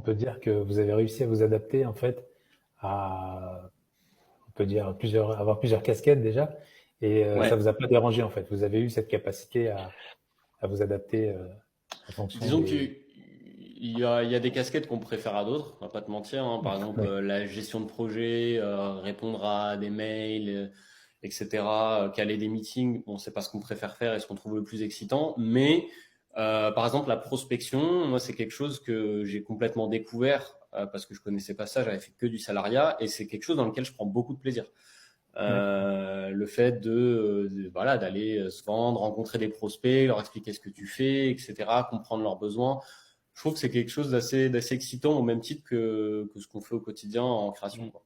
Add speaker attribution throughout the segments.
Speaker 1: peut dire que vous avez réussi à vous adapter en fait à, on peut dire avoir plusieurs casquettes déjà, et ça
Speaker 2: Ouais.
Speaker 1: vous a pas dérangé en fait. Vous avez eu cette capacité à vous adapter en fonction
Speaker 2: Disons
Speaker 1: des.
Speaker 2: qu'il y a des casquettes qu'on préfère à d'autres, on va pas te mentir, hein. Par exemple,
Speaker 1: Oui,
Speaker 2: la gestion de projet, répondre à des mails, etc., caler des meetings, bon, c'est pas ce qu'on préfère faire et ce qu'on trouve le plus excitant. Mais, par exemple, la prospection, moi, c'est quelque chose que j'ai complètement découvert parce que je connaissais pas ça, j'avais fait que du salariat et c'est quelque chose dans lequel je prends beaucoup de plaisir.
Speaker 1: d'accord.
Speaker 2: Le fait voilà, d'aller se vendre, rencontrer des prospects, leur expliquer ce que tu fais, etc., comprendre leurs besoins. Je trouve que c'est quelque chose d'assez excitant au même titre que ce qu'on fait au quotidien en création,
Speaker 1: Mm.
Speaker 2: quoi.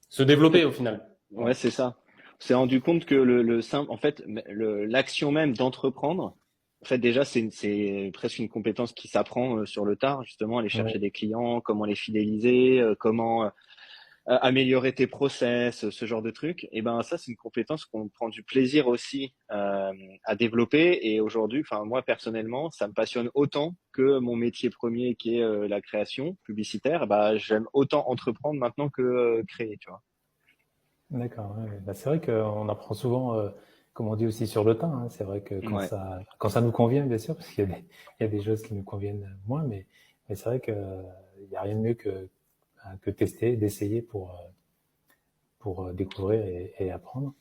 Speaker 2: Se développer au final.
Speaker 1: Ouais.
Speaker 2: Voilà.
Speaker 1: C'est ça. On s'est rendu compte que le simple, en fait, l'action même d'entreprendre, en fait, déjà, c'est presque une compétence qui s'apprend sur le tard, justement, aller chercher
Speaker 2: Ouais.
Speaker 1: des clients, comment les fidéliser, comment améliorer tes process, ce genre de trucs. Et ben ça, c'est une compétence qu'on prend du plaisir aussi à développer. Et aujourd'hui, enfin moi personnellement, ça me passionne autant que mon métier premier qui est la création publicitaire. Bah j'aime autant entreprendre maintenant que créer, tu vois. D'accord. Ouais, ouais. Bah, c'est vrai qu'on apprend souvent, comme on dit aussi sur le tas. Hein. C'est vrai que
Speaker 2: Ouais.
Speaker 1: quand ça nous convient, bien sûr, parce il y a des choses qui nous conviennent moins, mais c'est vrai que il y a rien de mieux que tester, d'essayer pour découvrir et apprendre.